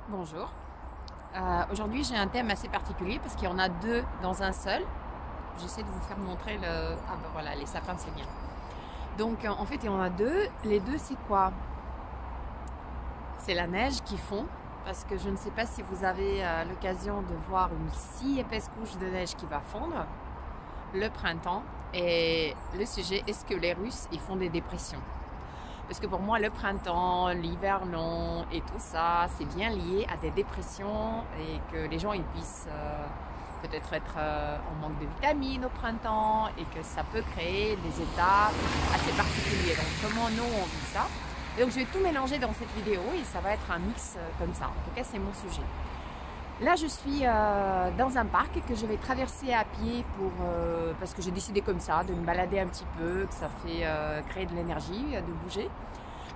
Bonjour. Aujourd'hui j'ai un thème assez particulier parce qu'il y en a deux dans un seul. J'essaie de vous faire montrer le... Ah ben voilà, les sapins c'est bien. Donc en fait il y en a deux. Les deux c'est quoi? C'est la neige qui fond. Parce que je ne sais pas si vous avez l'occasion de voir une si épaisse couche de neige qui va fondre le printemps. Et le sujet, est-ce que les Russes ils font des dépressions? Parce que pour moi, le printemps, l'hiver long et tout ça, c'est bien lié à des dépressions et que les gens ils puissent peut-être être en manque de vitamines au printemps et que ça peut créer des états assez particuliers. Donc comment nous on vit ça? Et donc je vais tout mélanger dans cette vidéo et ça va être un mix comme ça. En tout cas, c'est mon sujet. Là, je suis dans un parc que je vais traverser à pied parce que j'ai décidé comme ça de me balader un petit peu, que ça fait créer de l'énergie, de bouger.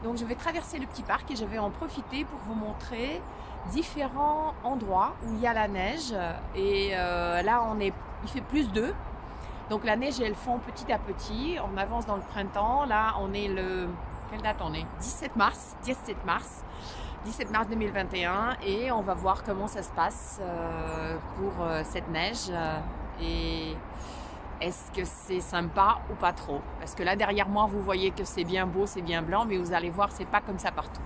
Donc, je vais traverser le petit parc et je vais en profiter pour vous montrer différents endroits où il y a la neige. Et là, il fait +2. Donc, la neige, elle fond petit à petit. On avance dans le printemps. Là, on est quelle date on est? 17 mars. 17 mars 2021 et on va voir comment ça se passe pour cette neige et est-ce que c'est sympa ou pas trop, parce que là derrière moi vous voyez que c'est bien beau, c'est bien blanc, mais vous allez voir c'est pas comme ça partout.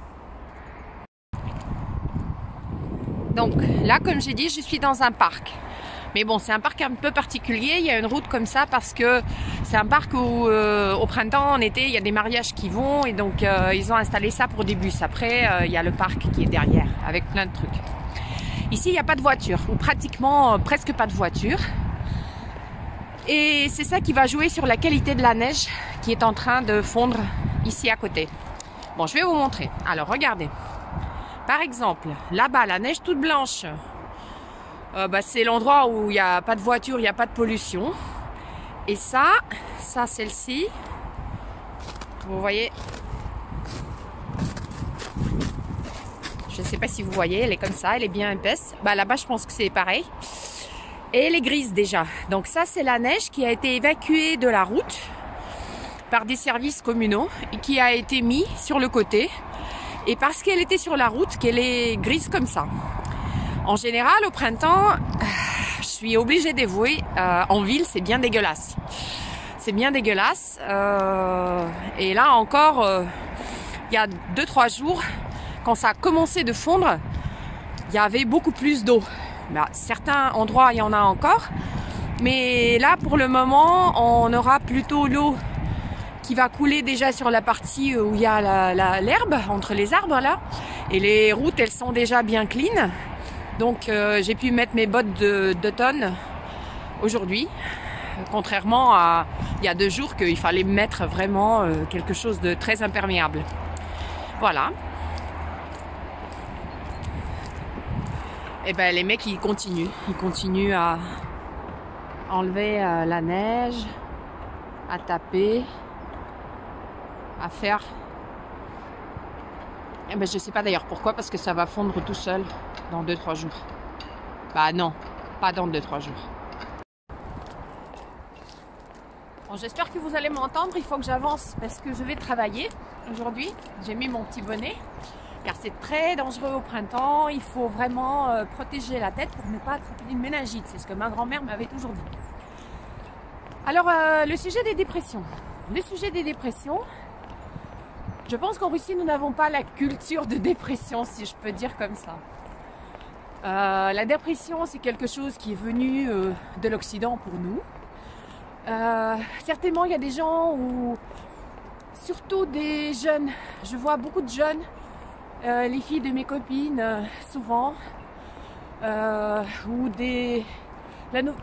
Donc là comme j'ai dit je suis dans un parc. Mais bon, c'est un parc un peu particulier, il y a une route comme ça parce que c'est un parc où au printemps, en été, il y a des mariages qui vont et donc ils ont installé ça pour des bus. Après, il y a le parc qui est derrière avec plein de trucs. Ici, il n'y a pas de voiture ou pratiquement presque pas de voiture. Et c'est ça qui va jouer sur la qualité de la neige qui est en train de fondre ici à côté. Bon, je vais vous montrer. Alors, regardez. Par exemple, là-bas, la neige toute blanche. C'est l'endroit où il n'y a pas de voiture, il n'y a pas de pollution. Et ça celle-ci, vous voyez, je ne sais pas si vous voyez, elle est comme ça, elle est bien épaisse. Là-bas, je pense que c'est pareil. Et elle est grise déjà. Donc ça, c'est la neige qui a été évacuée de la route par des services communaux et qui a été mise sur le côté. Et parce qu'elle était sur la route, qu'elle est grise comme ça. En général, au printemps, je suis obligée d'avouer, en ville, c'est bien dégueulasse. C'est bien dégueulasse. Et là encore, il y a 2-3 jours, quand ça a commencé de fondre, il y avait beaucoup plus d'eau. Certains endroits, il y en a encore. Mais là, pour le moment, on aura plutôt l'eau qui va couler déjà sur la partie où il y a l'herbe, entre les arbres là. Et les routes, elles sont déjà bien clean. Donc j'ai pu mettre mes bottes d'automne aujourd'hui, contrairement à il y a 2 jours qu'il fallait mettre vraiment quelque chose de très imperméable. Voilà. Et les mecs ils continuent à enlever la neige, à taper, à faire. Je sais pas d'ailleurs pourquoi, parce que ça va fondre tout seul dans 2-3 jours. Non, pas dans 2-3 jours. Bon, j'espère que vous allez m'entendre, il faut que j'avance parce que je vais travailler aujourd'hui. J'ai mis mon petit bonnet car c'est très dangereux au printemps. Il faut vraiment protéger la tête pour ne pas attraper une méningite. C'est ce que ma grand-mère m'avait toujours dit. Alors, le sujet des dépressions. Le sujet des dépressions. Je pense qu'en Russie, nous n'avons pas la culture de dépression, si je peux dire comme ça. La dépression, c'est quelque chose qui est venu de l'Occident pour nous. Certainement, il y a des gens surtout des jeunes, je vois beaucoup de jeunes, les filles de mes copines, souvent, ou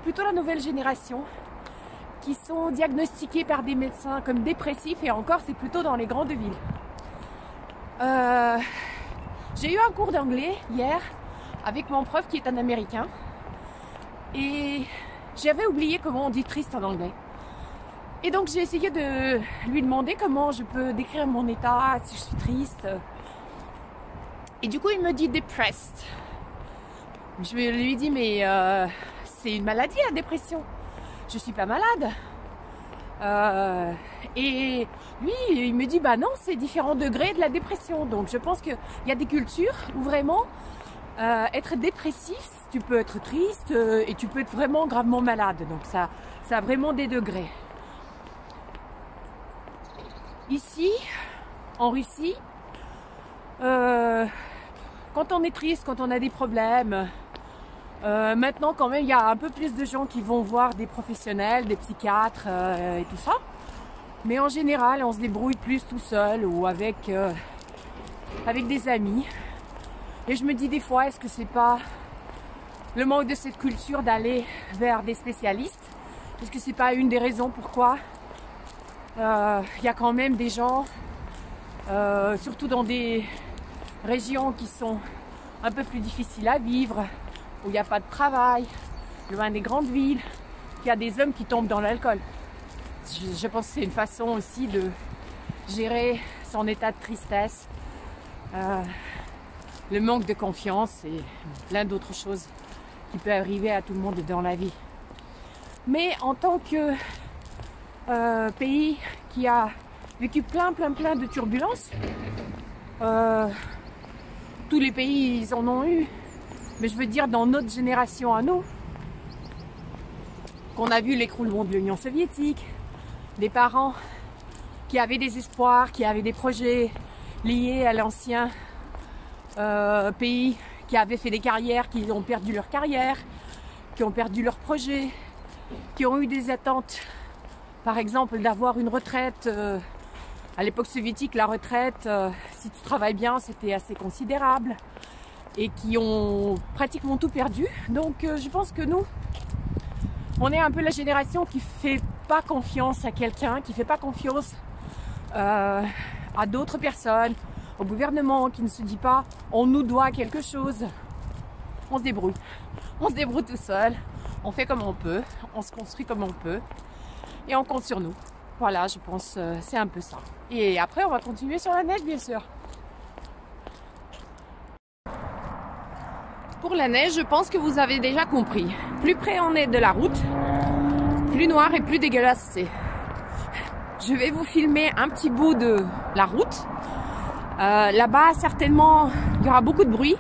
plutôt la nouvelle génération, qui sont diagnostiqués par des médecins comme dépressifs, et encore c'est plutôt dans les grandes villes. J'ai eu un cours d'anglais hier avec mon prof qui est un Américain et j'avais oublié comment on dit triste en anglais. Et donc j'ai essayé de lui demander comment je peux décrire mon état, si je suis triste. Et du coup il me dit depressed. Je lui dis mais c'est une maladie la dépression. Je suis pas malade. Et lui, il me dit, non, c'est différents degrés de la dépression. Donc je pense qu'il y a des cultures où vraiment être dépressif, tu peux être triste et tu peux être vraiment gravement malade. Donc ça a vraiment des degrés. Ici, en Russie, quand on est triste, quand on a des problèmes, maintenant quand même il y a un peu plus de gens qui vont voir des professionnels, des psychiatres et tout ça. Mais en général, on se débrouille plus tout seul ou avec des amis. Et je me dis des fois, est-ce que c'est pas le manque de cette culture d'aller vers des spécialistes? Est-ce que c'est pas une des raisons pourquoi il y a quand même des gens, surtout dans des régions qui sont un peu plus difficiles à vivre, où il n'y a pas de travail, loin des grandes villes, qu'il y a des hommes qui tombent dans l'alcool. Je pense que c'est une façon aussi de gérer son état de tristesse, le manque de confiance et plein d'autres choses qui peuvent arriver à tout le monde dans la vie. Mais en tant que pays qui a vécu plein de turbulences, tous les pays ils en ont eu, mais je veux dire dans notre génération à nous, qu'on a vu l'écroulement de l'Union soviétique, des parents qui avaient des espoirs, qui avaient des projets liés à l'ancien pays, qui avaient fait des carrières, qui ont perdu leur carrière, qui ont perdu leurs projets, qui ont eu des attentes, par exemple d'avoir une retraite. À l'époque soviétique, la retraite, si tu travailles bien, c'était assez considérable, et qui ont pratiquement tout perdu. Donc je pense que nous, on est un peu la génération qui fait pas confiance à quelqu'un, qui fait pas confiance à d'autres personnes, au gouvernement, qui ne se dit pas on nous doit quelque chose. On se débrouille tout seul, on fait comme on peut, on se construit comme on peut et on compte sur nous. Voilà, je pense c'est un peu ça. Et après on va continuer sur la neige bien sûr. Pour la neige, je pense que vous avez déjà compris. Plus près on est de la route, plus noir et plus dégueulasse c'est. Je vais vous filmer un petit bout de la route. Là-bas, certainement, il y aura beaucoup de bruit.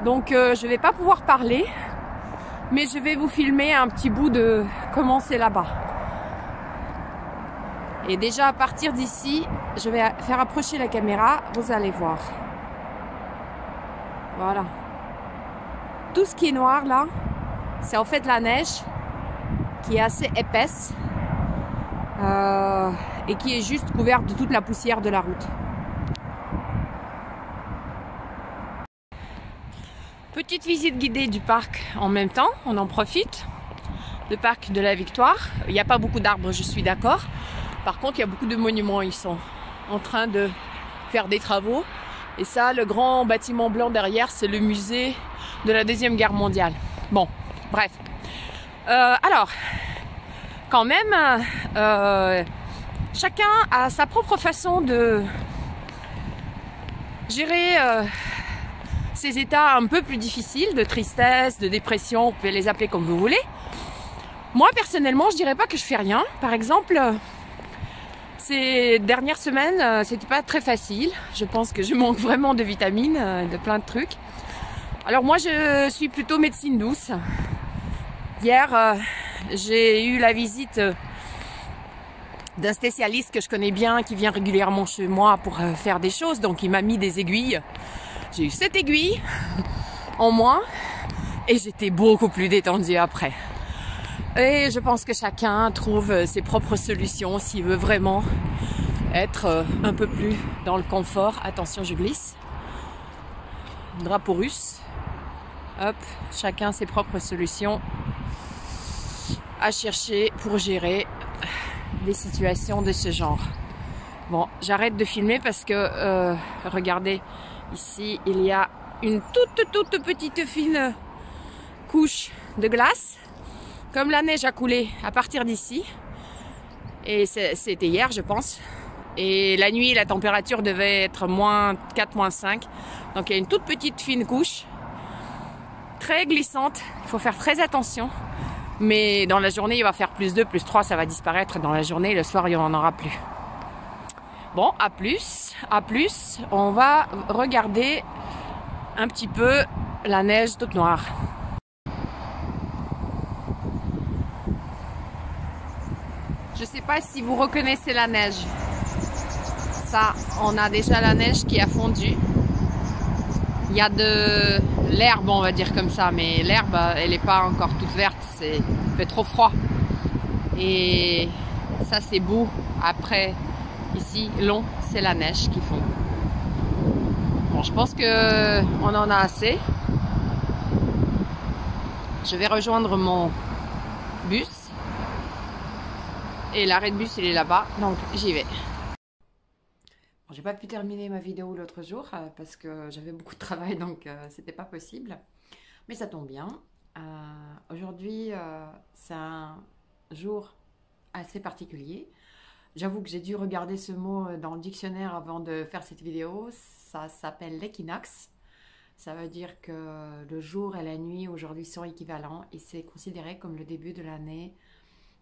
Donc, je ne vais pas pouvoir parler. Mais je vais vous filmer un petit bout de comment c'est là-bas. Et déjà, à partir d'ici, je vais faire approcher la caméra. Vous allez voir. Voilà. Tout ce qui est noir, là, c'est en fait la neige qui est assez épaisse. Et qui est juste couverte de toute la poussière de la route. Petite visite guidée du parc en même temps, on en profite. Le parc de la Victoire. Il n'y a pas beaucoup d'arbres, je suis d'accord. Par contre, il y a beaucoup de monuments. Ils sont en train de faire des travaux. Et ça, le grand bâtiment blanc derrière, c'est le musée de la Deuxième Guerre mondiale. Bon, bref. Alors, quand même, chacun a sa propre façon de gérer ces états un peu plus difficiles, de tristesse, de dépression, vous pouvez les appeler comme vous voulez. Moi, personnellement, je dirais pas que je fais rien. Par exemple, ces dernières semaines, c'était pas très facile. Je pense que je manque vraiment de vitamines, de plein de trucs. Alors moi, je suis plutôt médecine douce. Hier, j'ai eu la visite d'un spécialiste que je connais bien, qui vient régulièrement chez moi pour faire des choses. Donc, il m'a mis des aiguilles. J'ai eu 7 aiguilles en moins et j'étais beaucoup plus détendue après. Et je pense que chacun trouve ses propres solutions s'il veut vraiment être un peu plus dans le confort. Attention, je glisse. Drapeau russe. Hop, chacun ses propres solutions à chercher pour gérer des situations de ce genre. Bon, j'arrête de filmer parce que, regardez, ici, il y a une toute petite fine couche de glace. Comme la neige a coulé à partir d'ici. Et c'était hier, je pense. Et la nuit, la température devait être moins 4, moins 5. Donc, il y a une toute petite fine couche. Très glissante. Il faut faire très attention. Mais dans la journée, il va faire plus 2, plus 3. Ça va disparaître dans la journée. Le soir, il n'y en aura plus. Bon, à plus. À plus. On va regarder un petit peu la neige toute noire. Je sais pas si vous reconnaissez la neige. Ça, on a déjà la neige qui a fondu. Il y a de l'herbe, on va dire comme ça, mais l'herbe, elle n'est pas encore toute verte, il fait trop froid. Et ça, c'est beau. Après, ici, long, c'est la neige qui fond. Bon, je pense que on en a assez. Je vais rejoindre mon bus. Et l'arrêt de bus, il est là-bas, donc j'y vais. Bon, j'ai pas pu terminer ma vidéo l'autre jour parce que j'avais beaucoup de travail, donc c'était pas possible. Mais ça tombe bien. Aujourd'hui, c'est un jour assez particulier. J'avoue que j'ai dû regarder ce mot dans le dictionnaire avant de faire cette vidéo. Ça s'appelle l'équinoxe. Ça veut dire que le jour et la nuit aujourd'hui sont équivalents et c'est considéré comme le début de l'année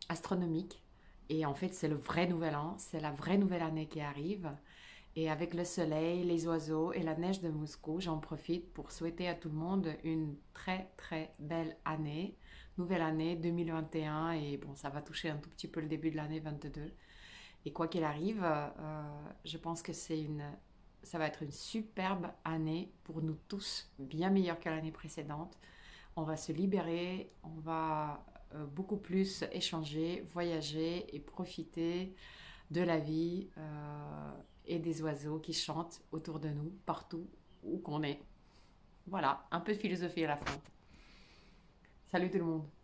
astronomique. Et en fait, c'est le vrai nouvel an, c'est la vraie nouvelle année qui arrive. Et avec le soleil, les oiseaux et la neige de Moscou, j'en profite pour souhaiter à tout le monde une très très belle année. Nouvelle année 2021 et bon, ça va toucher un tout petit peu le début de l'année 22. Et quoi qu'il arrive, je pense que ça va être une superbe année pour nous tous, bien meilleure que l'année précédente. On va se libérer, on va beaucoup plus échanger, voyager et profiter de la vie et des oiseaux qui chantent autour de nous, partout où qu'on est. Voilà, un peu de philosophie à la fin. Salut tout le monde!